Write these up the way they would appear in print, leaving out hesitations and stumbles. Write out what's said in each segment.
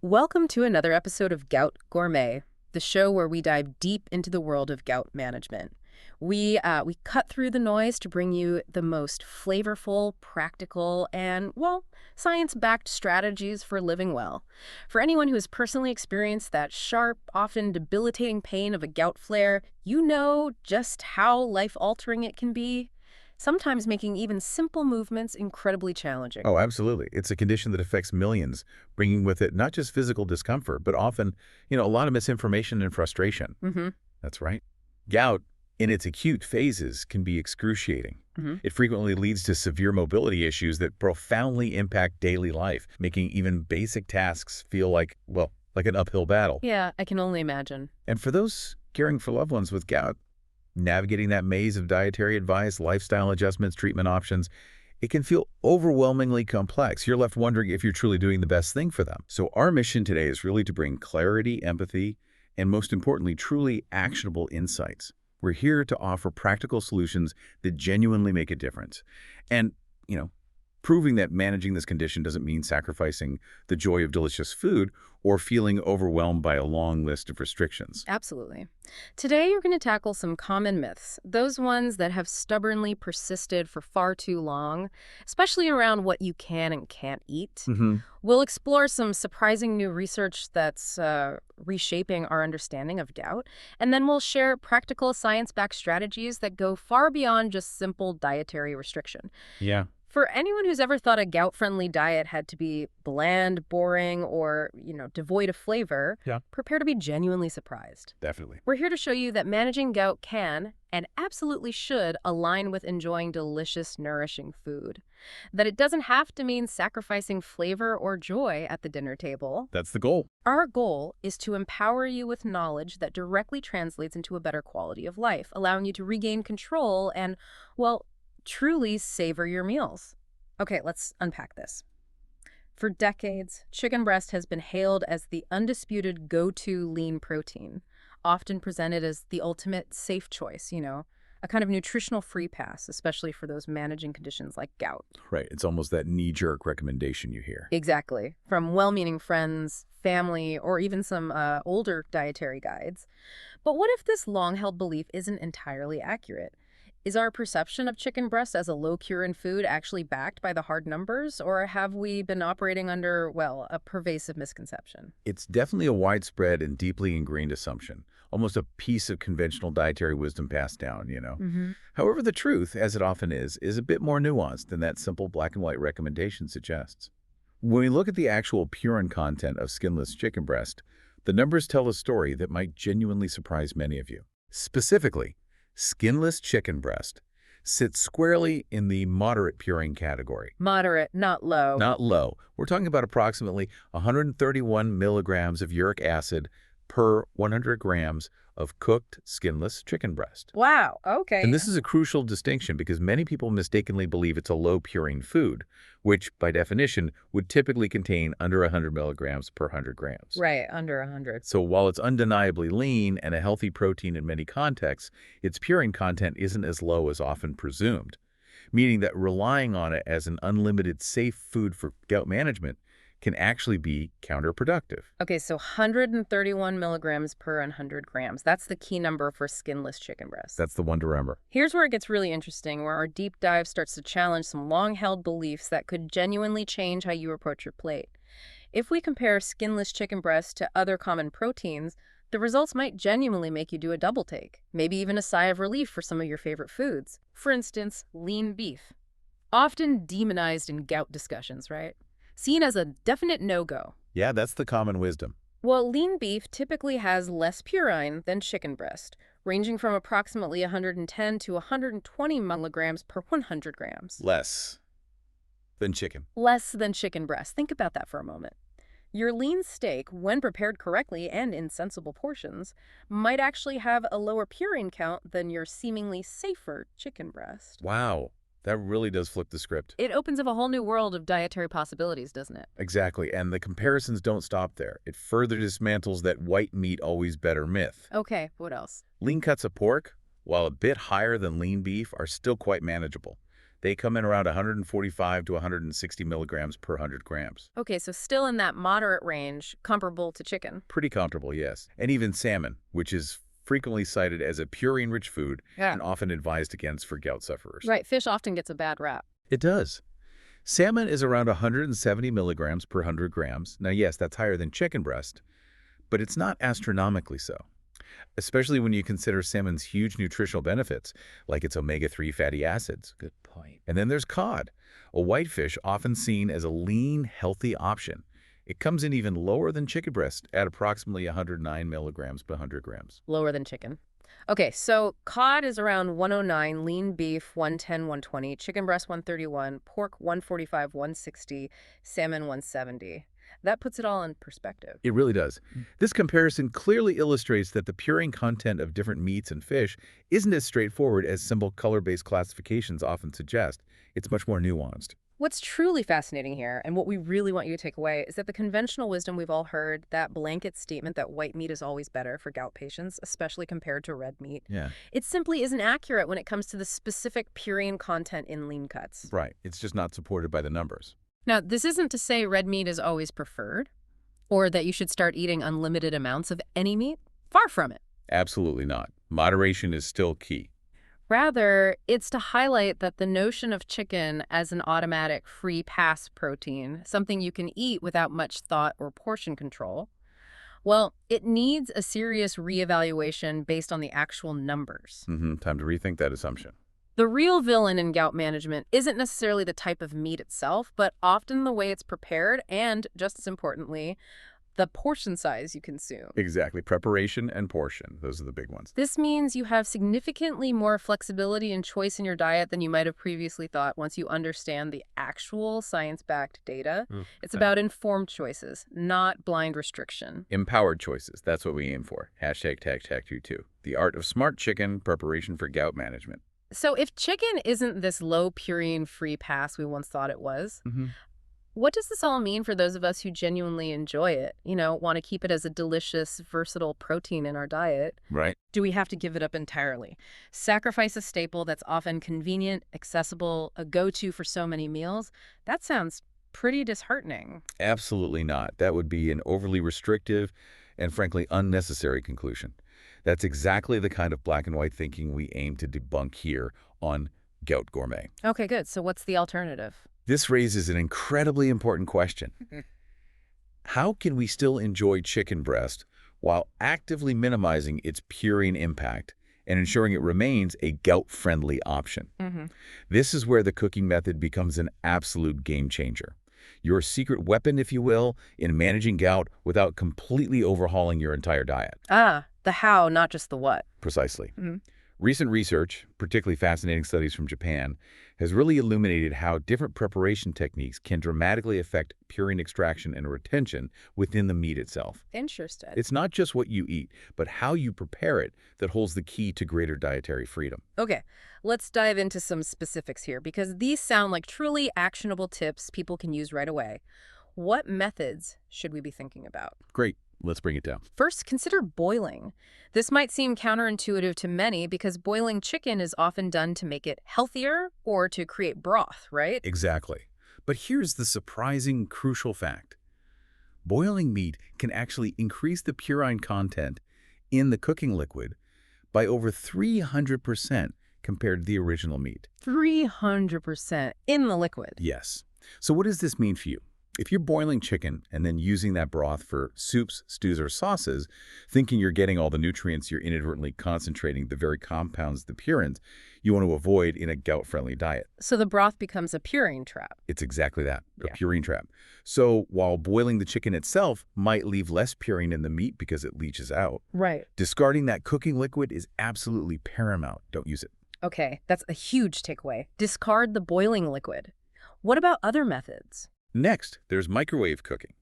Welcome to another episode of Gout Gourmet, the show where we dive deep into the world of gout management. We cut through the noise to bring you the most flavorful, practical, and, well, science-backed strategies for living well. For anyone who has personally experienced that sharp, often debilitating pain of a gout flare, you know just how life-altering it can be, sometimes making even simple movements incredibly challenging. Oh, absolutely. It's a condition that affects millions, bringing with it not just physical discomfort, but often, a lot of misinformation and frustration. Mm-hmm. That's right. Gout, in its acute phases, can be excruciating. Mm-hmm. It frequently leads to severe mobility issues that profoundly impact daily life, making even basic tasks feel like an uphill battle. Yeah, I can only imagine. And for those caring for loved ones with gout, navigating that maze of dietary advice, lifestyle adjustments, treatment options, it can feel overwhelmingly complex. You're left wondering if you're truly doing the best thing for them. So our mission today is really to bring clarity, empathy, and most importantly, truly actionable insights. We're here to offer practical solutions that genuinely make a difference. And, proving that managing this condition doesn't mean sacrificing the joy of delicious food or feeling overwhelmed by a long list of restrictions. Absolutely. Today, you're going to tackle some common myths, those ones that have stubbornly persisted for far too long, especially around what you can and can't eat. We'll explore some surprising new research that's reshaping our understanding of gout, and then we'll share practical science-backed strategies that go far beyond just simple dietary restriction. Yeah. For anyone who's ever thought a gout-friendly diet had to be bland, boring, or, devoid of flavor, Yeah. prepare to be genuinely surprised. Definitely. We're here to show you that managing gout can, and absolutely should, align with enjoying delicious, nourishing food. That it doesn't have to mean sacrificing flavor or joy at the dinner table. That's the goal. Our goal is to empower you with knowledge that directly translates into a better quality of life, allowing you to regain control and, well, truly savor your meals. Okay, let's unpack this. For decades, chicken breast has been hailed as the undisputed go-to lean protein, often presented as the ultimate safe choice, a kind of nutritional free pass, especially for those managing conditions like gout. Right. It's almost that knee-jerk recommendation you hear. Exactly. From well-meaning friends, family, or even some older dietary guides. But what if this long-held belief isn't entirely accurate? Is our perception of chicken breast as a low-purine food actually backed by the hard numbers, or have we been operating under, well, a pervasive misconception? It's definitely a widespread and deeply ingrained assumption, almost a piece of conventional dietary wisdom passed down. Mm-hmm. However, the truth, as it often is a bit more nuanced than that simple black and white recommendation suggests. When we look at the actual purine content of skinless chicken breast, the numbers tell a story that might genuinely surprise many of you. Specifically, skinless chicken breast sits squarely in the moderate purine category. Moderate, not low. Not low. We're talking about approximately 131 milligrams of uric acid per 100 grams of cooked skinless chicken breast. Wow, okay. And this is a crucial distinction because many people mistakenly believe it's a low purine food, which by definition would typically contain under 100 milligrams per 100 grams. Right, under 100. So while it's undeniably lean and a healthy protein in many contexts, its purine content isn't as low as often presumed, meaning that relying on it as an unlimited safe food for gout management can actually be counterproductive. Okay, so 131 milligrams per 100 grams. That's the key number for skinless chicken breast. That's the one to remember. Here's where it gets really interesting, where our deep dive starts to challenge some long-held beliefs that could genuinely change how you approach your plate. If we compare skinless chicken breast to other common proteins, the results might genuinely make you do a double take, maybe even a sigh of relief for some of your favorite foods. For instance, lean beef. Often demonized in gout discussions, right? Seen as a definite no-go. Yeah, that's the common wisdom. Well, lean beef typically has less purine than chicken breast, ranging from approximately 110 to 120 milligrams per 100 grams. Less than chicken. Less than chicken breast. Think about that for a moment. Your lean steak, when prepared correctly and in sensible portions, might actually have a lower purine count than your seemingly safer chicken breast. Wow, that really does flip the script. It opens up a whole new world of dietary possibilities, doesn't it? Exactly, and the comparisons don't stop there. It further dismantles that white meat always better myth. Okay, what else? Lean cuts of pork, while a bit higher than lean beef, are still quite manageable. They come in around 145 to 160 milligrams per 100 grams. Okay, so still in that moderate range, comparable to chicken. Pretty comparable, yes. And even salmon, which is frequently cited as a purine-rich food and often advised against for gout sufferers. Right, fish often gets a bad rap. It does. Salmon is around 170 milligrams per 100 grams. Now, yes, that's higher than chicken breast, but it's not astronomically so, especially when you consider salmon's huge nutritional benefits, like its omega-3 fatty acids. Good point. And then there's cod, a whitefish often seen as a lean, healthy option. It comes in even lower than chicken breast at approximately 109 milligrams per 100 grams. Lower than chicken. Okay, so cod is around 109, lean beef 110, 120, chicken breast 131, pork 145, 160, salmon 170. That puts it all in perspective. It really does. This comparison clearly illustrates that the purine content of different meats and fish isn't as straightforward as simple color-based classifications often suggest. It's much more nuanced. What's truly fascinating here, and what we really want you to take away, is that the conventional wisdom we've all heard, that blanket statement that white meat is always better for gout patients, especially compared to red meat, Yeah. it simply isn't accurate when it comes to the specific purine content in lean cuts. Right. It's just not supported by the numbers. Now, this isn't to say red meat is always preferred, or that you should start eating unlimited amounts of any meat. Far from it. Absolutely not. Moderation is still key. Rather, it's to highlight that the notion of chicken as an automatic free pass protein, something you can eat without much thought or portion control, well, it needs a serious reevaluation based on the actual numbers. Time to rethink that assumption. The real villain in gout management isn't necessarily the type of meat itself, but often the way it's prepared and, just as importantly, the portion size you consume. Exactly. Preparation and portion. Those are the big ones. This means you have significantly more flexibility and choice in your diet than you might have previously thought once you understand the actual science-backed data. It's about informed choices, not blind restriction. Empowered choices. That's what we aim for. Hashtag #TAG2. The art of smart chicken preparation for gout management. So if chicken isn't this low purine free pass we once thought it was, what does this all mean for those of us who genuinely enjoy it, want to keep it as a delicious, versatile protein in our diet? Right. Do we have to give it up entirely? Sacrifice a staple that's often convenient, accessible, a go-to for so many meals? That sounds pretty disheartening. Absolutely not. That would be an overly restrictive and frankly unnecessary conclusion. That's exactly the kind of black and white thinking we aim to debunk here on Gout Gourmet. Okay, good. So what's the alternative? This raises an incredibly important question. How can we still enjoy chicken breast while actively minimizing its purine impact and ensuring it remains a gout-friendly option? This is where the cooking method becomes an absolute game changer. Your secret weapon, if you will, in managing gout without completely overhauling your entire diet. The how, not just the what. Precisely. Recent research, particularly fascinating studies from Japan, has really illuminated how different preparation techniques can dramatically affect purine extraction and retention within the meat itself. Interesting. It's not just what you eat, but how you prepare it that holds the key to greater dietary freedom. Okay, let's dive into some specifics here, because these sound like truly actionable tips people can use right away. What methods should we be thinking about? Great. Let's bring it down. First, consider boiling. This might seem counterintuitive to many because boiling chicken is often done to make it healthier or to create broth, right? Exactly. But here's the surprising, crucial fact. Boiling meat can actually increase the purine content in the cooking liquid by over 300% compared to the original meat. 300% in the liquid. Yes. So what does this mean for you? If you're boiling chicken and then using that broth for soups, stews, or sauces, thinking you're getting all the nutrients, you're inadvertently concentrating the very compounds, the purines, you want to avoid in a gout-friendly diet. So the broth becomes a purine trap. It's exactly that, a purine trap. So while boiling the chicken itself might leave less purine in the meat because it leaches out, Right. discarding that cooking liquid is absolutely paramount. Don't use it. Okay, that's a huge takeaway. Discard the boiling liquid. What about other methods? Next, there's microwave cooking.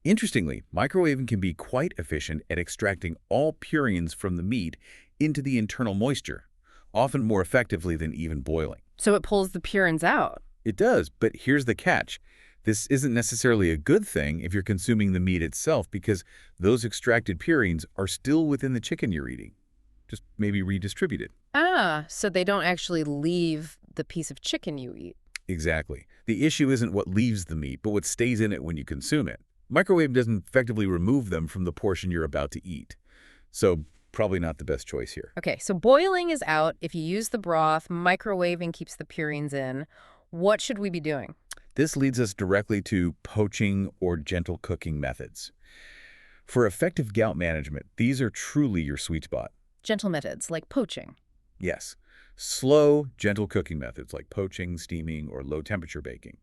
Interestingly, microwaving can be quite efficient at extracting all purines from the meat into the internal moisture, often more effectively than even boiling. So it pulls the purines out. It does, but here's the catch. This isn't necessarily a good thing if you're consuming the meat itself because those extracted purines are still within the chicken you're eating. just maybe redistributed. Ah, so they don't actually leave the piece of chicken you eat. Exactly. The issue isn't what leaves the meat, but what stays in it when you consume it. Microwave doesn't effectively remove them from the portion you're about to eat. So probably not the best choice here. Okay, so boiling is out. If you use the broth, microwaving keeps the purines in. What should we be doing? This leads us directly to poaching or gentle cooking methods. For effective gout management, these are truly your sweet spot. Gentle methods like poaching. Yes, slow, gentle cooking methods like poaching, steaming, or low-temperature baking.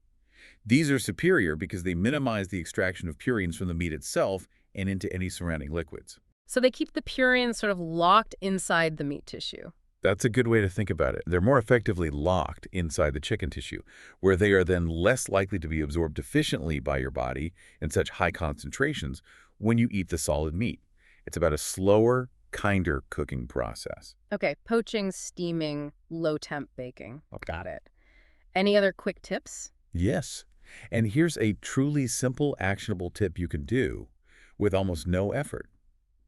These are superior because they minimize the extraction of purines from the meat itself and into any surrounding liquids. So they keep the purines sort of locked inside the meat tissue. That's a good way to think about it. They're more effectively locked inside the chicken tissue, where they are then less likely to be absorbed efficiently by your body in such high concentrations when you eat the solid meat. It's about a slower, kinder cooking process. Okay, poaching, steaming, low-temp baking. Got it. Any other quick tips? Yes. And here's a truly simple, actionable tip you can do with almost no effort,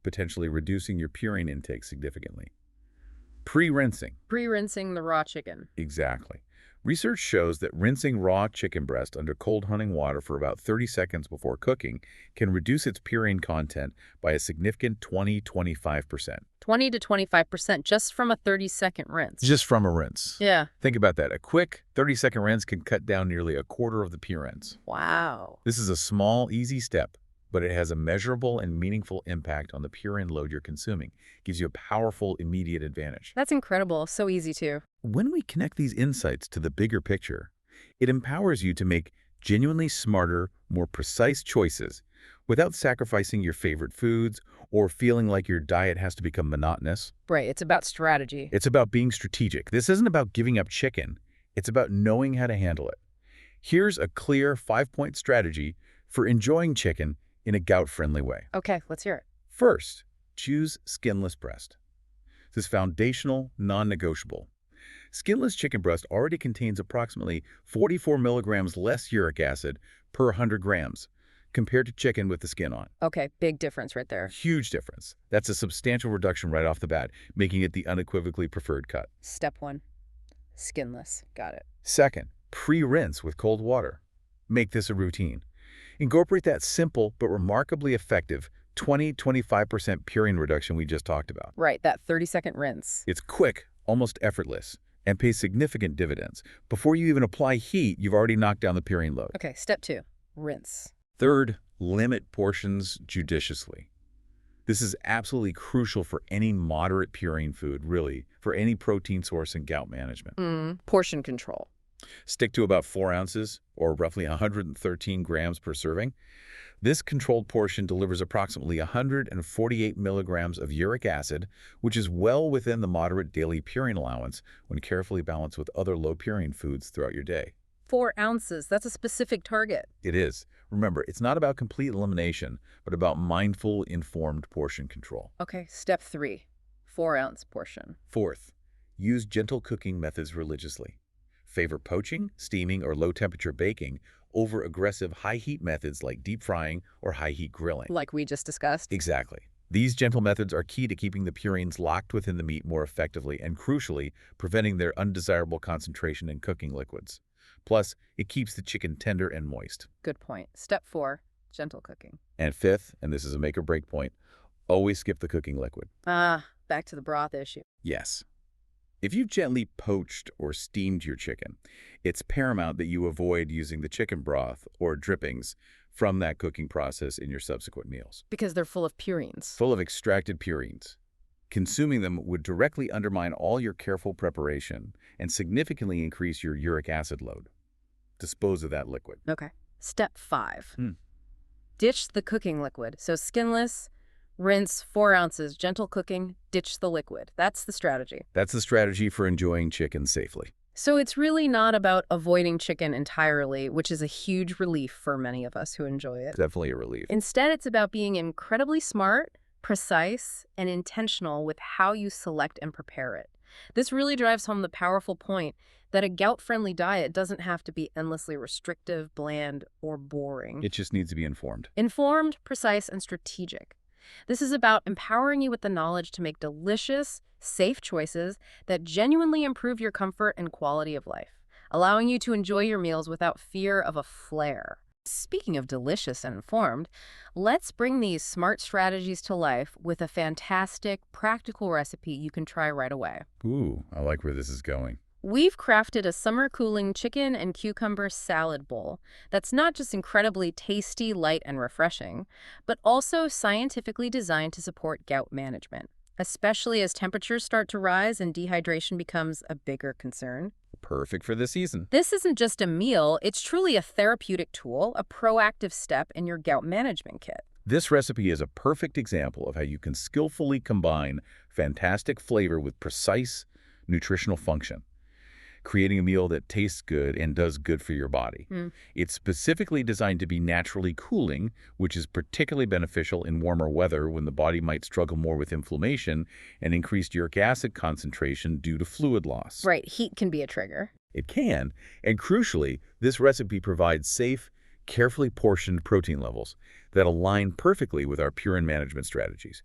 potentially reducing your purine intake significantly. Pre-rinsing. Pre-rinsing the raw chicken. Exactly. Research shows that rinsing raw chicken breast under cold running water for about 30 seconds before cooking can reduce its purine content by a significant 20–25%. 20 to 25% just from a 30-second rinse. Just from a rinse. Yeah. Think about that. A quick 30-second rinse can cut down nearly a quarter of the purines. Wow. This is a small, easy step, but it has a measurable and meaningful impact on the purine load you're consuming. It gives you a powerful, immediate advantage. That's incredible. So easy too. When we connect these insights to the bigger picture, it empowers you to make genuinely smarter, more precise choices without sacrificing your favorite foods or feeling like your diet has to become monotonous. Right. It's about strategy. It's about being strategic. This isn't about giving up chicken. It's about knowing how to handle it. Here's a clear 5-point strategy for enjoying chicken in a gout-friendly way. Okay, let's hear it. First, choose skinless breast. This is foundational, non-negotiable. Skinless chicken breast already contains approximately 44 milligrams less uric acid per 100 grams compared to chicken with the skin on. Okay, big difference right there. Huge difference. That's a substantial reduction right off the bat, making it the unequivocally preferred cut. Step 1, skinless. Got it. Second, pre-rinse with cold water. Make this a routine. Incorporate that simple but remarkably effective 20–25% purine reduction we just talked about. Right, that 30-second rinse. It's quick, almost effortless, and pays significant dividends. Before you even apply heat, you've already knocked down the purine load. Okay, step 2, rinse. Third, limit portions judiciously. This is absolutely crucial for any moderate purine food, really, for any protein source in gout management. Portion control. Stick to about 4 ounces, or roughly 113 grams per serving. This controlled portion delivers approximately 148 milligrams of uric acid, which is well within the moderate daily purine allowance when carefully balanced with other low purine foods throughout your day. 4 ounces. That's a specific target. It is. Remember, it's not about complete elimination, but about mindful, informed portion control. Okay, step 3, 4-ounce portion. Fourth, use gentle cooking methods religiously. Favor poaching, steaming, or low-temperature baking over aggressive high-heat methods like deep frying or high-heat grilling. Like we just discussed. Exactly. These gentle methods are key to keeping the purines locked within the meat more effectively and, crucially, preventing their undesirable concentration in cooking liquids. Plus, it keeps the chicken tender and moist. Good point. Step 4, gentle cooking. And fifth, and this is a make-or-break point, always skip the cooking liquid. Back to the broth issue. Yes. If you've gently poached or steamed your chicken, it's paramount that you avoid using the chicken broth or drippings from that cooking process in your subsequent meals. Because they're full of purines. Full of extracted purines. Consuming them would directly undermine all your careful preparation and significantly increase your uric acid load. Dispose of that liquid. Okay. Step 5. Ditch the cooking liquid. So skinless, rinse, 4 ounces, gentle cooking, ditch the liquid. That's the strategy. That's the strategy for enjoying chicken safely. So it's really not about avoiding chicken entirely, which is a huge relief for many of us who enjoy it. Definitely a relief. Instead, it's about being incredibly smart, precise, and intentional with how you select and prepare it. This really drives home the powerful point that a gout-friendly diet doesn't have to be endlessly restrictive, bland, or boring. It just needs to be informed. Informed, precise, and strategic. This is about empowering you with the knowledge to make delicious, safe choices that genuinely improve your comfort and quality of life, allowing you to enjoy your meals without fear of a flare. Speaking of delicious and informed, let's bring these smart strategies to life with a fantastic, practical recipe you can try right away. Ooh, I like where this is going. We've crafted a summer-cooling chicken and cucumber salad bowl that's not just incredibly tasty, light, and refreshing, but also scientifically designed to support gout management, especially as temperatures start to rise and dehydration becomes a bigger concern. Perfect for the season. This isn't just a meal, it's truly a therapeutic tool, a proactive step in your gout management kit. This recipe is a perfect example of how you can skillfully combine fantastic flavor with precise nutritional function, creating a meal that tastes good and does good for your body. It's specifically designed to be naturally cooling, which is particularly beneficial in warmer weather when the body might struggle more with inflammation and increased uric acid concentration due to fluid loss. Right, heat can be a trigger. It can, and crucially, this recipe provides safe, carefully portioned protein levels that align perfectly with our purine management strategies.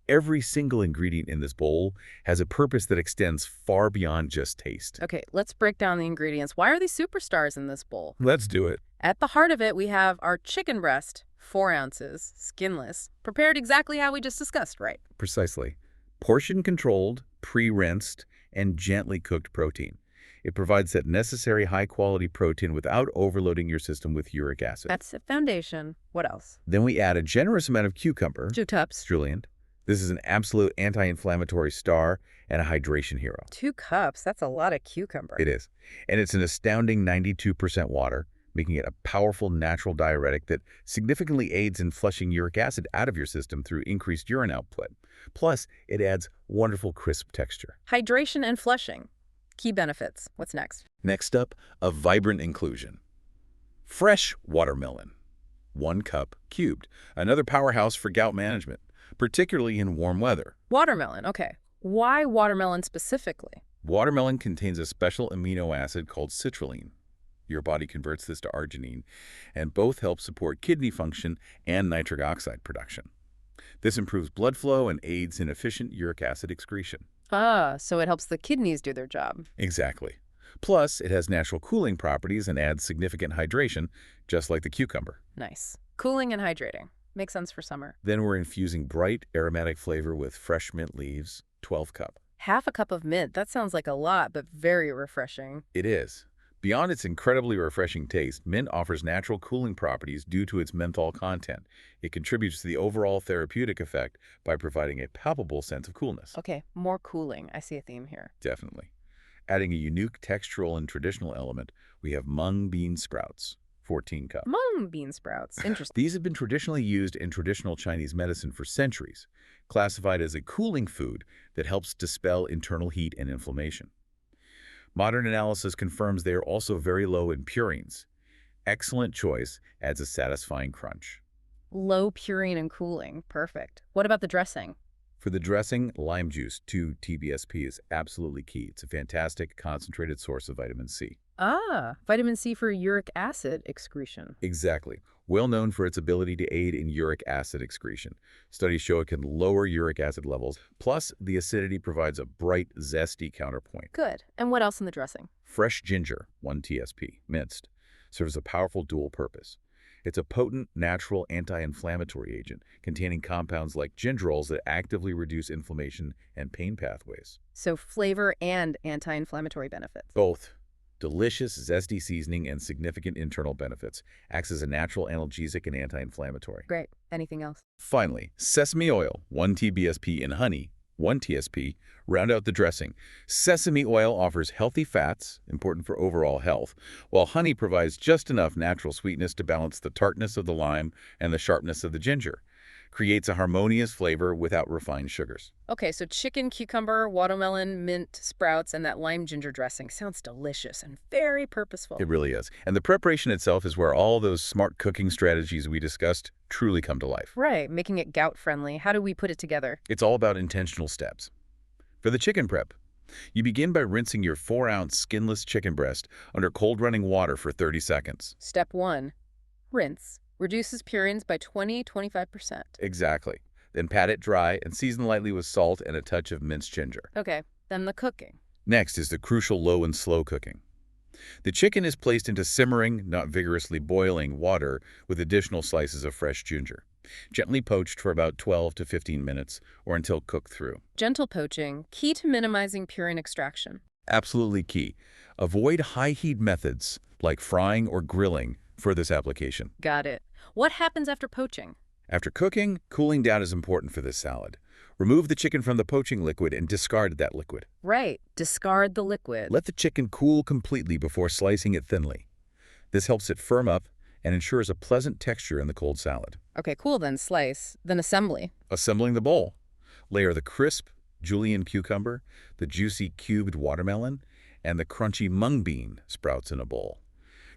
Every single ingredient in this bowl has a purpose that extends far beyond just taste. Okay, let's break down the ingredients. Why are these superstars in this bowl? Let's do it. At the heart of it, we have our chicken breast, 4 ounces, skinless, prepared exactly how we just discussed, right? Precisely. Portion-controlled, pre-rinsed, and gently cooked protein. It provides that necessary high-quality protein without overloading your system with uric acid. That's the foundation. What else? Then we add a generous amount of cucumber. 2 cups. Julian. This is an absolute anti-inflammatory star and a hydration hero. 2 cups? That's a lot of cucumber. It is. And it's an astounding 92% water, making it a powerful natural diuretic that significantly aids in flushing uric acid out of your system through increased urine output. Plus, it adds wonderful crisp texture. Hydration and flushing. Key benefits. What's next? Next up, a vibrant inclusion. Fresh watermelon. 1 cup cubed. Another powerhouse for gout management, particularly in warm weather. Watermelon. Okay. Why watermelon specifically? Watermelon contains a special amino acid called citrulline. Your body converts this to arginine, and both help support kidney function and nitric oxide production. This improves blood flow and aids in efficient uric acid excretion. Ah, so it helps the kidneys do their job. Exactly. Plus, it has natural cooling properties and adds significant hydration, just like the cucumber. Nice. Cooling and hydrating. Makes sense for summer. Then we're infusing bright, aromatic flavor with fresh mint leaves, 12 cup. Half a cup of mint. That sounds like a lot, but very refreshing. It is. Beyond its incredibly refreshing taste, mint offers natural cooling properties due to its menthol content. It contributes to the overall therapeutic effect by providing a palpable sense of coolness. Okay, more cooling. I see a theme here. Definitely. Adding a unique textural and traditional element, we have mung bean sprouts, 14 cup. Mung bean sprouts. Interesting. These have been traditionally used in traditional Chinese medicine for centuries, classified as a cooling food that helps dispel internal heat and inflammation. Modern analysis confirms they are also very low in purines. Excellent choice, adds a satisfying crunch. Low purine and cooling. Perfect. What about the dressing? For the dressing, lime juice, 2 TBSP, is absolutely key. It's a fantastic, concentrated source of vitamin C. Ah, vitamin C for uric acid excretion. Exactly. Well known for its ability to aid in uric acid excretion. Studies show it can lower uric acid levels. Plus, the acidity provides a bright, zesty counterpoint. Good. And what else in the dressing? Fresh ginger, 1 TSP, minced, serves a powerful dual purpose. It's a potent, natural anti-inflammatory agent containing compounds like gingerols that actively reduce inflammation and pain pathways. So flavor and anti-inflammatory benefits. Both. Delicious, zesty seasoning and significant internal benefits. Acts as a natural analgesic and anti-inflammatory. Great. Anything else? Finally, sesame oil, 1 TBSP, and honey, 1 TSP, round out the dressing. Sesame oil offers healthy fats, important for overall health, while honey provides just enough natural sweetness to balance the tartness of the lime and the sharpness of the ginger. Creates a harmonious flavor without refined sugars. Okay, so chicken, cucumber, watermelon, mint, sprouts, and that lime ginger dressing sounds delicious and very purposeful. It really is. And the preparation itself is where all those smart cooking strategies we discussed truly come to life. Right, making it gout-friendly. How do we put it together? It's all about intentional steps. For the chicken prep, you begin by rinsing your 4-ounce skinless chicken breast under cold running water for 30 seconds. Step 1. Rinse. Reduces purines by 20–25%. Exactly. Then pat it dry and season lightly with salt and a touch of minced ginger. Okay, then the cooking. Next is the crucial low and slow cooking. The chicken is placed into simmering, not vigorously boiling, water with additional slices of fresh ginger. Gently poached for about 12 to 15 minutes or until cooked through. Gentle poaching, key to minimizing purine extraction. Absolutely key. Avoid high-heat methods like frying or grilling for this application. Got it. What happens after poaching? After cooking, cooling down is important for this salad. Remove the chicken from the poaching liquid and discard that liquid. Right, discard the liquid. Let the chicken cool completely before slicing it thinly. This helps it firm up and ensures a pleasant texture in the cold salad. Okay, cool, then slice. Then assembly. Assembling the bowl. Layer the crisp julienne cucumber, the juicy cubed watermelon, and the crunchy mung bean sprouts in a bowl.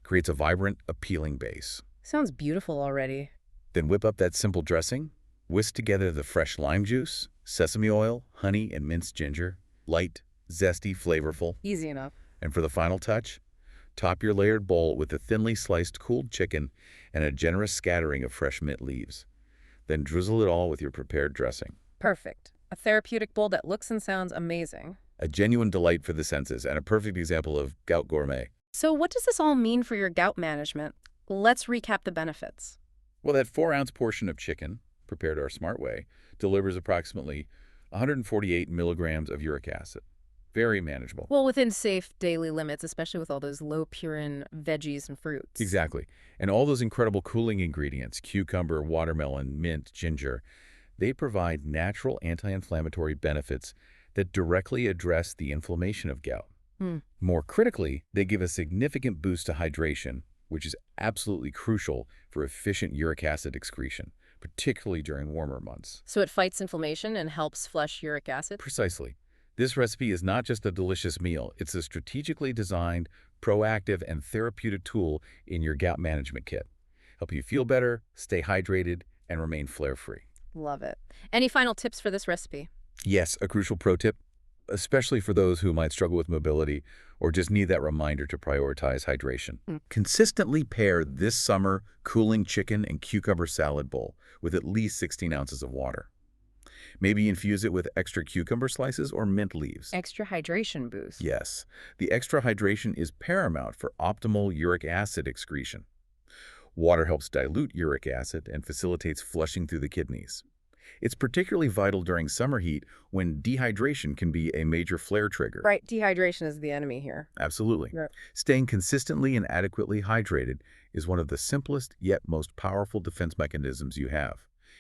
Creates a vibrant, appealing base. Sounds beautiful already. Then whip up that simple dressing. Whisk together the fresh lime juice, sesame oil, honey, and minced ginger. Light, zesty, flavorful. Easy enough. And for the final touch, top your layered bowl with a thinly sliced cooled chicken and a generous scattering of fresh mint leaves. Then drizzle it all with your prepared dressing. Perfect. A therapeutic bowl that looks and sounds amazing. A genuine delight for the senses and a perfect example of Gout Gourmet. So what does this all mean for your gout management? Let's recap the benefits. Well, that 4-ounce portion of chicken, prepared our smart way, delivers approximately 148 milligrams of uric acid. Very manageable. Well, within safe daily limits, especially with all those low purine veggies and fruits. Exactly. And all those incredible cooling ingredients, cucumber, watermelon, mint, ginger, they provide natural anti-inflammatory benefits that directly address the inflammation of gout. More critically, they give a significant boost to hydration, which is absolutely crucial for efficient uric acid excretion, particularly during warmer months. So it fights inflammation and helps flush uric acid? Precisely. This recipe is not just a delicious meal, it's a strategically designed, proactive, and therapeutic tool in your gout management kit. Help you feel better, stay hydrated, and remain flare-free. Love it. Any final tips for this recipe? Yes, a crucial pro tip, especially for those who might struggle with mobility or just need that reminder to prioritize hydration. Consistently pair this summer cooling chicken and cucumber salad bowl with at least 16 ounces of water. Maybe infuse it with extra cucumber slices or mint leaves. Extra hydration boost. Yes, the extra hydration is paramount for optimal uric acid excretion. Water helps dilute uric acid and facilitates flushing through the kidneys. It's particularly vital during summer heat when dehydration can be a major flare trigger. Right, dehydration is the enemy here. Absolutely. Yeah. Staying consistently and adequately hydrated is one of the simplest yet most powerful defense mechanisms you have.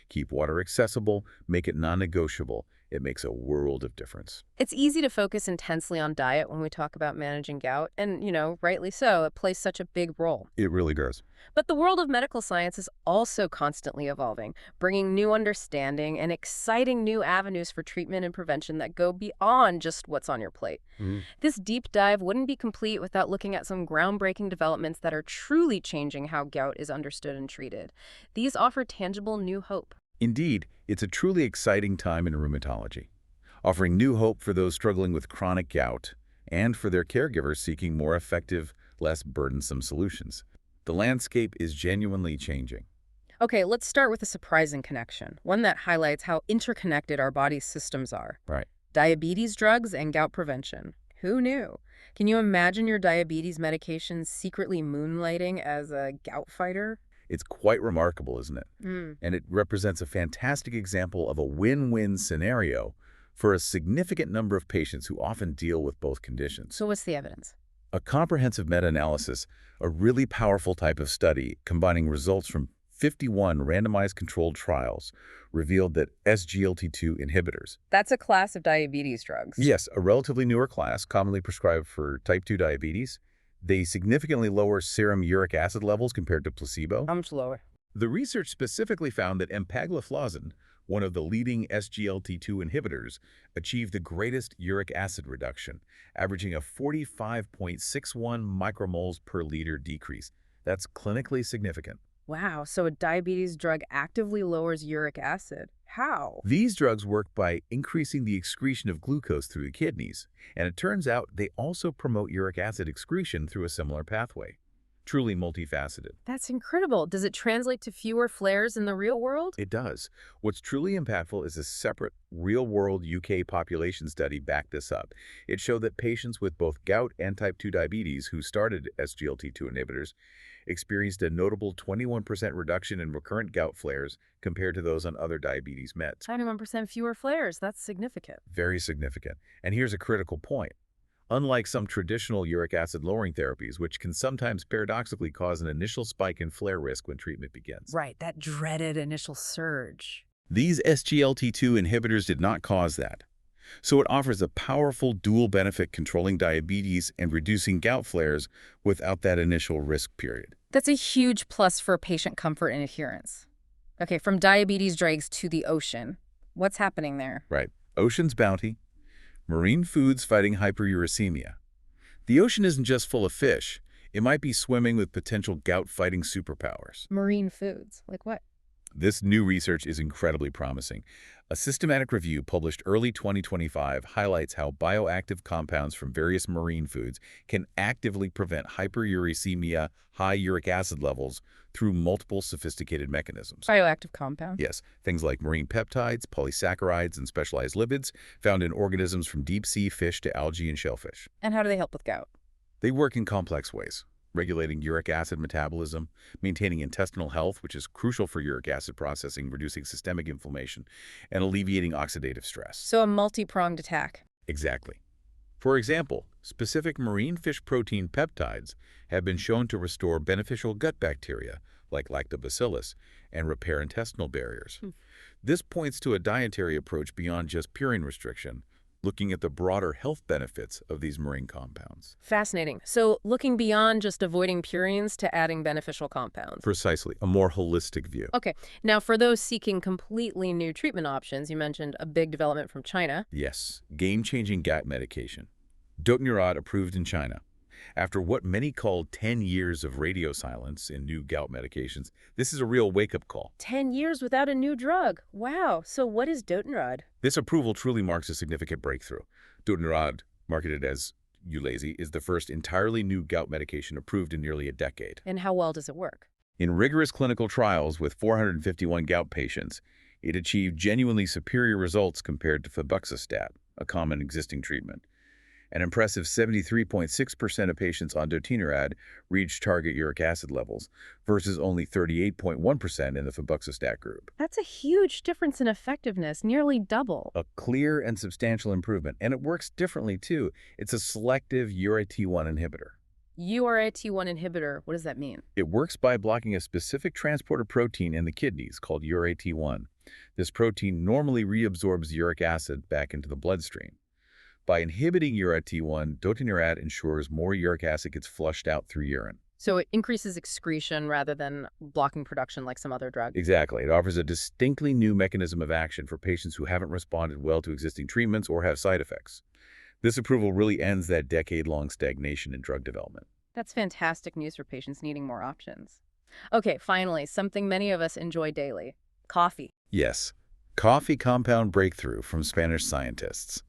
Keep water accessible, make it non-negotiable. It makes a world of difference. It's easy to focus intensely on diet when we talk about managing gout, and, rightly so, it plays such a big role. It really does. But the world of medical science is also constantly evolving, bringing new understanding and exciting new avenues for treatment and prevention that go beyond just what's on your plate. This deep dive wouldn't be complete without looking at some groundbreaking developments that are truly changing how gout is understood and treated. These offer tangible new hope. Indeed, it's a truly exciting time in rheumatology, offering new hope for those struggling with chronic gout and for their caregivers seeking more effective, less burdensome solutions. The landscape is genuinely changing. Okay, let's start with a surprising connection, one that highlights how interconnected our body's systems are. Right. Diabetes drugs and gout prevention. Who knew? Can you imagine your diabetes medication secretly moonlighting as a gout fighter? It's quite remarkable, isn't it? And it represents a fantastic example of a win-win scenario for a significant number of patients who often deal with both conditions. So what's the evidence? A comprehensive meta-analysis, a really powerful type of study combining results from 51 randomized controlled trials, revealed that SGLT2 inhibitors— That's a class of diabetes drugs. yes, a relatively newer class, commonly prescribed for type 2 diabetes— they significantly lower serum uric acid levels compared to placebo. How much lower? The research specifically found that empagliflozin, one of the leading SGLT2 inhibitors, achieved the greatest uric acid reduction, averaging a 45.61 micromoles per liter decrease. That's clinically significant. Wow, so a diabetes drug actively lowers uric acid. How? These drugs work by increasing the excretion of glucose through the kidneys, and it turns out they also promote uric acid excretion through a similar pathway. Truly multifaceted. That's incredible. Does it translate to fewer flares in the real world? It does. What's truly impactful is a separate, real-world UK population study backed this up. It showed that patients with both gout and type 2 diabetes who started SGLT2 inhibitors experienced a notable 21% reduction in recurrent gout flares compared to those on other diabetes meds. 21% fewer flares. That's significant. Very significant. And here's a critical point. Unlike some traditional uric acid lowering therapies, which can sometimes paradoxically cause an initial spike in flare risk when treatment begins, Right, that dreaded initial surge. these SGLT2 inhibitors did not cause that. So it offers a powerful dual benefit controlling diabetes and reducing gout flares without that initial risk period. That's a huge plus for patient comfort and adherence. Okay, from diabetes drugs to the ocean. What's happening there? Right. Ocean's bounty, marine foods fighting hyperuricemia. The ocean isn't just full of fish. It might be swimming with potential gout-fighting superpowers. Marine foods. Like what? This new research is incredibly promising. A systematic review published early 2025 highlights how bioactive compounds from various marine foods can actively prevent hyperuricemia, high uric acid levels, through multiple sophisticated mechanisms. Bioactive compound. Yes, things like marine peptides, polysaccharides, and specialized lipids found in organisms from deep-sea fish to algae and shellfish. And how do they help with gout? They work in complex ways, regulating uric acid metabolism, maintaining intestinal health, which is crucial for uric acid processing, reducing systemic inflammation, and alleviating oxidative stress. So a multi-pronged attack. Exactly. For example, specific marine fish protein peptides have been shown to restore beneficial gut bacteria, like lactobacillus, and repair intestinal barriers. This points to a dietary approach beyond just purine restriction, looking at the broader health benefits of these marine compounds. Fascinating. So looking beyond just avoiding purines to adding beneficial compounds. Precisely, a more holistic view. Okay, now for those seeking completely new treatment options, you mentioned a big development from China. Yes, game-changing gout medication. Dotinurad approved in China. After what many call 10 years of radio silence in new gout medications, this is a real wake-up call. 10 years without a new drug. Wow. So what is Dotinurad? This approval truly marks a significant breakthrough. Dotinurad, marketed as Ulasi, is the first entirely new gout medication approved in nearly a decade. And how well does it work? In rigorous clinical trials with 451 gout patients, it achieved genuinely superior results compared to febuxostat, a common existing treatment. An impressive 73.6% of patients on Dotinurad reached target uric acid levels versus only 38.1% in the febuxostat group. That's a huge difference in effectiveness, nearly double. A clear and substantial improvement, and it works differently too. It's a selective URAT1 inhibitor. URAT1 inhibitor, what does that mean? It works by blocking a specific transporter protein in the kidneys called URAT1. This protein normally reabsorbs uric acid back into the bloodstream. By inhibiting URAT1, Dotinurad ensures more uric acid gets flushed out through urine. So it increases excretion rather than blocking production like some other drug. Exactly. It offers a distinctly new mechanism of action for patients who haven't responded well to existing treatments or have side effects. This approval really ends that decade-long stagnation in drug development. That's fantastic news for patients needing more options. Okay, finally, something many of us enjoy daily. Coffee. Yes. Coffee compound breakthrough from Spanish scientists.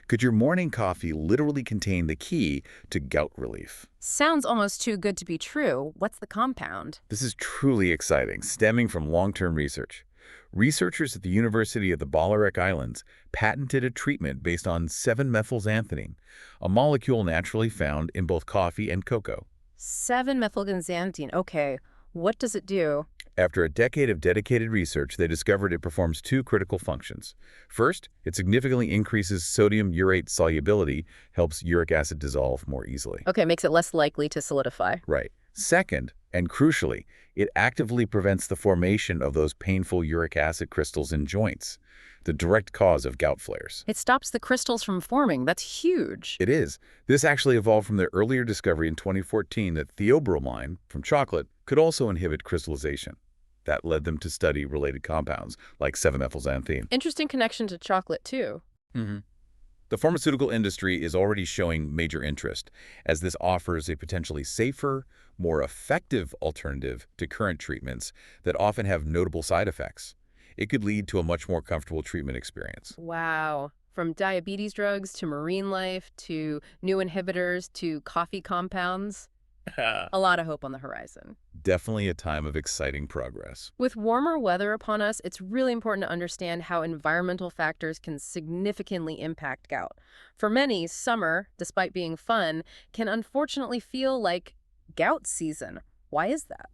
Could your morning coffee literally contain the key to gout relief? Sounds almost too good to be true. What's the compound? This is truly exciting, stemming from long-term research. Researchers at the University of the Balearic Islands patented a treatment based on 7-methylxanthine, a molecule naturally found in both coffee and cocoa. 7-methylxanthine. Okay, what does it do? After a decade of dedicated research, they discovered it performs two critical functions. First, it significantly increases sodium urate solubility, helps uric acid dissolve more easily. Okay, makes it less likely to solidify. Right. Second, and crucially, it actively prevents the formation of those painful uric acid crystals in joints, the direct cause of gout flares. It stops the crystals from forming. That's huge. It is. This actually evolved from the earlier discovery in 2014 that theobromine from chocolate could also inhibit crystallization. That led them to study related compounds like 7-methylxanthine. Interesting connection to chocolate, too. The pharmaceutical industry is already showing major interest, as this offers a potentially safer, more effective alternative to current treatments that often have notable side effects. It could lead to a much more comfortable treatment experience. Wow. From diabetes drugs to marine life to new inhibitors to coffee compounds. A lot of hope on the horizon. Definitely a time of exciting progress. With warmer weather upon us, it's really important to understand how environmental factors can significantly impact gout. For many, summer, despite being fun, can unfortunately feel like gout season. Why is that?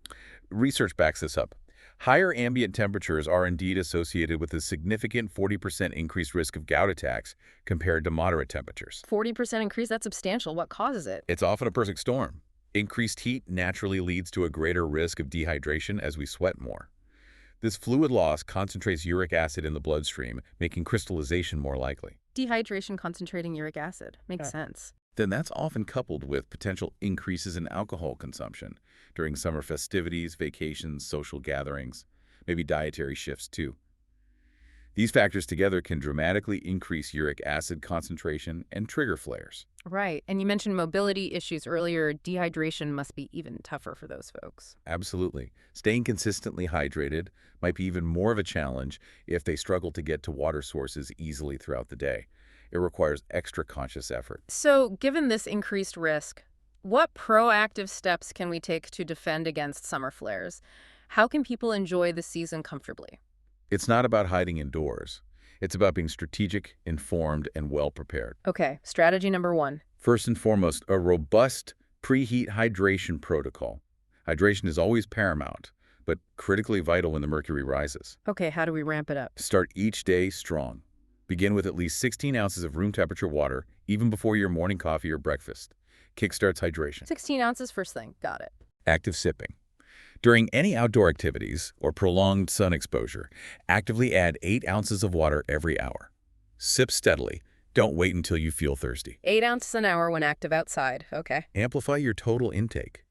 Research backs this up. Higher ambient temperatures are indeed associated with a significant 40% increased risk of gout attacks compared to moderate temperatures. 40% increase, that's substantial. What causes it? It's often a perfect storm. Increased heat naturally leads to a greater risk of dehydration as we sweat more. This fluid loss concentrates uric acid in the bloodstream, making crystallization more likely. Dehydration concentrating uric acid. Makes sense. Then that's often coupled with potential increases in alcohol consumption during summer festivities, vacations, social gatherings, maybe dietary shifts too. These factors together can dramatically increase uric acid concentration and trigger flares. Right. And you mentioned mobility issues earlier. Dehydration must be even tougher for those folks. Absolutely. Staying consistently hydrated might be even more of a challenge if they struggle to get to water sources easily throughout the day. It requires extra conscious effort. So, given this increased risk, what proactive steps can we take to defend against summer flares? How can people enjoy the season comfortably? It's not about hiding indoors. It's about being strategic, informed, and well-prepared. Okay, strategy number one. First and foremost, a robust preheat hydration protocol. Hydration is always paramount, but critically vital when the mercury rises. Okay, how do we ramp it up? Start each day strong. Begin with at least 16 ounces of room temperature water, even before your morning coffee or breakfast. Kickstarts hydration. 16 ounces first thing. Got it. Active sipping. During any outdoor activities or prolonged sun exposure, actively add 8 ounces of water every hour. Sip steadily. Don't wait until you feel thirsty. 8 ounces an hour when active outside. Okay. Amplify your total intake.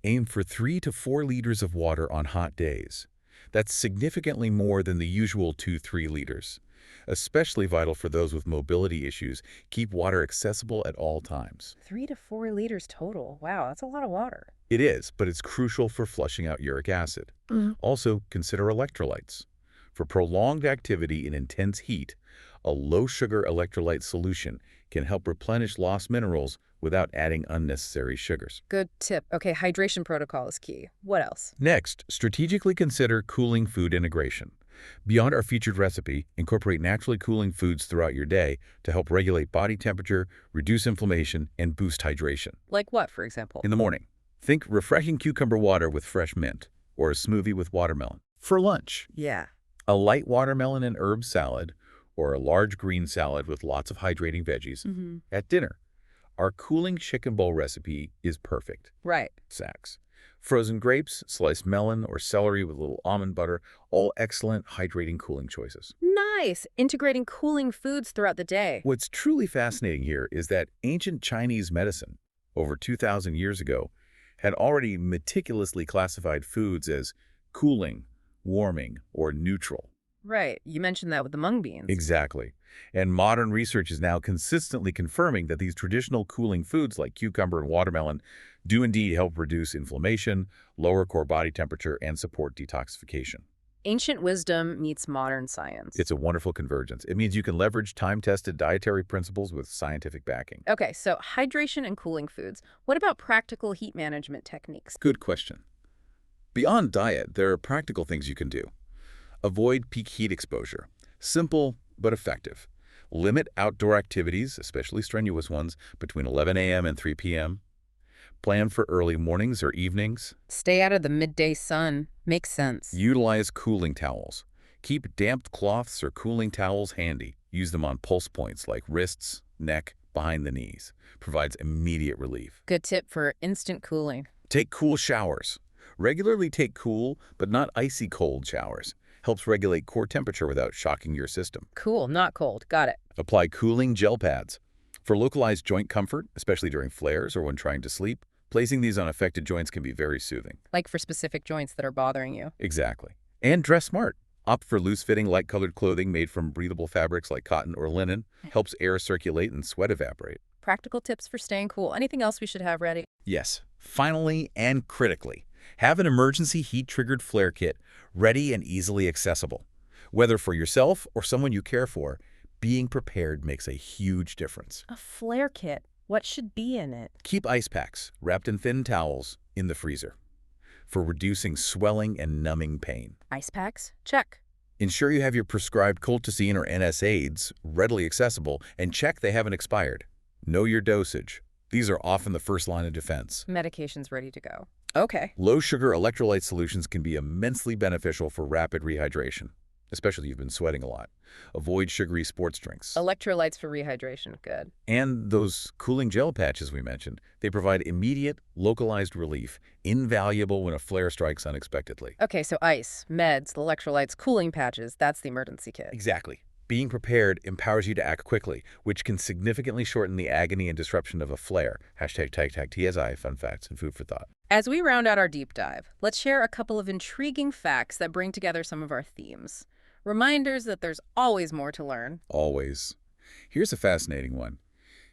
Aim for 3 to 4 liters of water on hot days. That's significantly more than the usual 2-3 liters. Especially vital for those with mobility issues, keep water accessible at all times. 3 to 4 liters total. Wow, that's a lot of water. It is, but it's crucial for flushing out uric acid. Also, consider electrolytes. For prolonged activity in intense heat, a low-sugar electrolyte solution can help replenish lost minerals without adding unnecessary sugars. Good tip. Okay, hydration protocol is key. What else? Next, strategically consider cooling food integration. Beyond our featured recipe, incorporate naturally cooling foods throughout your day to help regulate body temperature, reduce inflammation, and boost hydration. Like what, for example? In the morning, think refreshing cucumber water with fresh mint, or a smoothie with watermelon. For lunch, Yeah. a light watermelon and herb salad, or a large green salad with lots of hydrating veggies. At dinner, our cooling chicken bowl recipe is perfect. Right. Sacks. Frozen grapes, sliced melon, or celery with a little almond butter, all excellent hydrating cooling choices. Nice. Integrating cooling foods throughout the day. What's truly fascinating here is that ancient Chinese medicine, over 2,000 years ago, had already meticulously classified foods as cooling, warming, or neutral. Right. You mentioned that with the mung beans. Exactly. And modern research is now consistently confirming that these traditional cooling foods like cucumber and watermelon do indeed help reduce inflammation, lower core body temperature, and support detoxification. Ancient wisdom meets modern science. It's a wonderful convergence. It means you can leverage time-tested dietary principles with scientific backing. Okay, so hydration and cooling foods. What about practical heat management techniques? Good question. Beyond diet, there are practical things you can do. Avoid peak heat exposure. Simple but effective. Limit outdoor activities, especially strenuous ones, between 11 a.m. and 3 p.m. Plan for early mornings or evenings. Stay out of the midday sun. Makes sense. Utilize cooling towels. Keep damp cloths or cooling towels handy. Use them on pulse points like wrists, neck, behind the knees. Provides immediate relief. Good tip for instant cooling. Take cool showers. Regularly take cool, but not icy cold showers. Helps regulate core temperature without shocking your system. Cool, not cold. Got it. Apply cooling gel pads. For localized joint comfort, especially during flares or when trying to sleep, placing these on affected joints can be very soothing. Like for specific joints that are bothering you. Exactly. And dress smart. Opt for loose-fitting, light-colored clothing made from breathable fabrics like cotton or linen. Helps air circulate and sweat evaporate. Practical tips for staying cool. Anything else we should have ready? Yes. Finally and critically, have an emergency heat-triggered flare kit ready and easily accessible. Whether for yourself or someone you care for, being prepared makes a huge difference. A flare kit. What should be in it? Keep ice packs, wrapped in thin towels, in the freezer for reducing swelling and numbing pain. Ice packs? Check. Ensure you have your prescribed colchicine or NSAIDs readily accessible and check they haven't expired. Know your dosage. These are often the first line of defense. Medication's ready to go. Okay. Low-sugar electrolyte solutions can be immensely beneficial for rapid rehydration, especially if you've been sweating a lot. Avoid sugary sports drinks. Electrolytes for rehydration. Good. And those cooling gel patches we mentioned, they provide immediate, localized relief, invaluable when a flare strikes unexpectedly. Okay, so ice, meds, electrolytes, cooling patches, that's the emergency kit. Exactly. Being prepared empowers you to act quickly, which can significantly shorten the agony and disruption of a flare. #tag TSI, fun facts and food for thought. As we round out our deep dive, let's share a couple of intriguing facts that bring together some of our themes. Reminders that there's always more to learn. Always. Here's a fascinating one.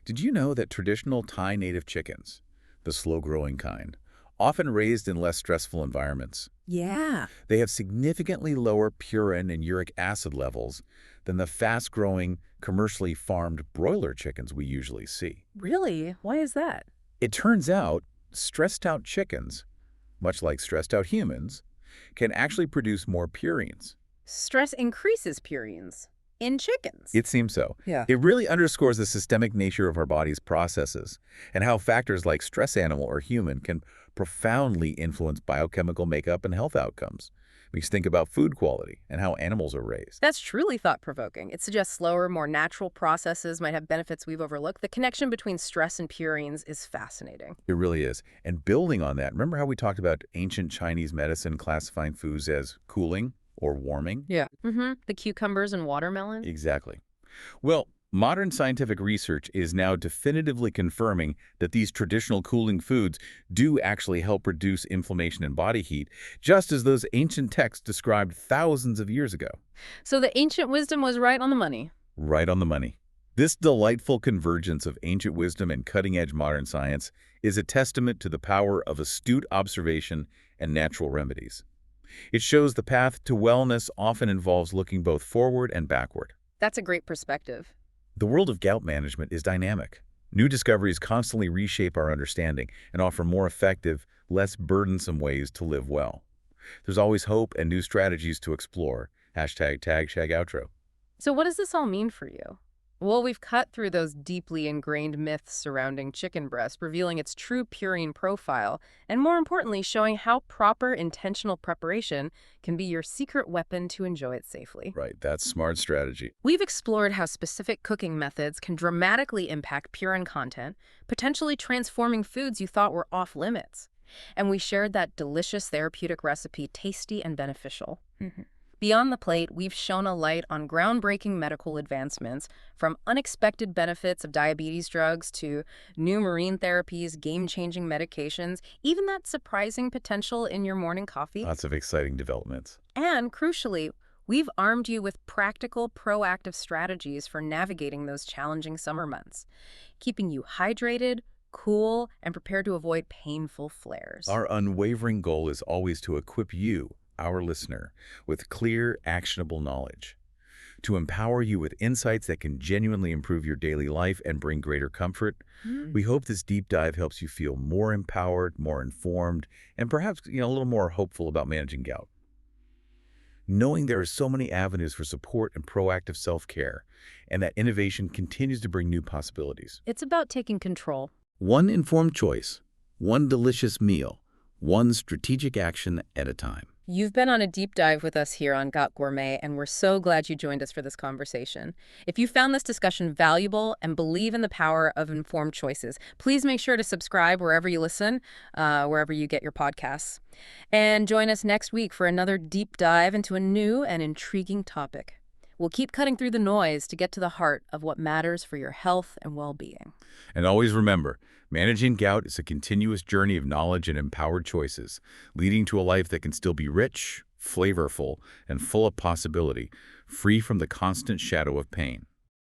Did you know that traditional Thai native chickens, the slow-growing kind, often raised in less stressful environments, Yeah. they have significantly lower purine and uric acid levels than the fast-growing, commercially farmed broiler chickens we usually see? Really? Why is that? It turns out stressed-out chickens, much like stressed-out humans, can actually produce more purines. Stress increases purines in chickens. It seems so. Yeah. It really underscores the systemic nature of our body's processes and how factors like stress animal or human can profoundly influence biochemical makeup and health outcomes. We think about food quality and how animals are raised. That's truly thought-provoking. It suggests slower, more natural processes might have benefits we've overlooked. The connection between stress and purines is fascinating. It really is. And building on that, remember how we talked about ancient Chinese medicine classifying foods as cooling or warming? Yeah. The cucumbers and watermelon? Exactly. Well, modern scientific research is now definitively confirming that these traditional cooling foods do actually help reduce inflammation and body heat, just as those ancient texts described thousands of years ago. So the ancient wisdom was right on the money. Right on the money. This delightful convergence of ancient wisdom and cutting-edge modern science is a testament to the power of astute observation and natural remedies. It shows the path to wellness often involves looking both forward and backward. That's a great perspective. The world of gout management is dynamic. New discoveries constantly reshape our understanding and offer more effective, less burdensome ways to live well. There's always hope and new strategies to explore. #TagShagOutro. So what does this all mean for you? Well, we've cut through those deeply ingrained myths surrounding chicken breast, revealing its true purine profile, and more importantly, showing how proper intentional preparation can be your secret weapon to enjoy it safely. Right, that's smart strategy. We've explored how specific cooking methods can dramatically impact purine content, potentially transforming foods you thought were off limits. And we shared that delicious therapeutic recipe, tasty and beneficial. Beyond the plate, we've shone a light on groundbreaking medical advancements, from unexpected benefits of diabetes drugs to new marine therapies, game-changing medications, even that surprising potential in your morning coffee. Lots of exciting developments. And crucially, we've armed you with practical, proactive strategies for navigating those challenging summer months, keeping you hydrated, cool, and prepared to avoid painful flares. Our unwavering goal is always to equip you, our listener, with clear, actionable knowledge, to empower you with insights that can genuinely improve your daily life and bring greater comfort. We hope this deep dive helps you feel more empowered, more informed, and perhaps a little more hopeful about managing gout. Knowing there are so many avenues for support and proactive self-care, and that innovation continues to bring new possibilities. It's about taking control. One informed choice, one delicious meal, one strategic action at a time. You've been on a deep dive with us here on Gout Gourmet, and we're so glad you joined us for this conversation. If you found this discussion valuable and believe in the power of informed choices, please make sure to subscribe wherever you listen, wherever you get your podcasts. And join us next week for another deep dive into a new and intriguing topic. We'll keep cutting through the noise to get to the heart of what matters for your health and well-being. And always remember, managing gout is a continuous journey of knowledge and empowered choices, leading to a life that can still be rich, flavorful, and full of possibility, free from the constant shadow of pain.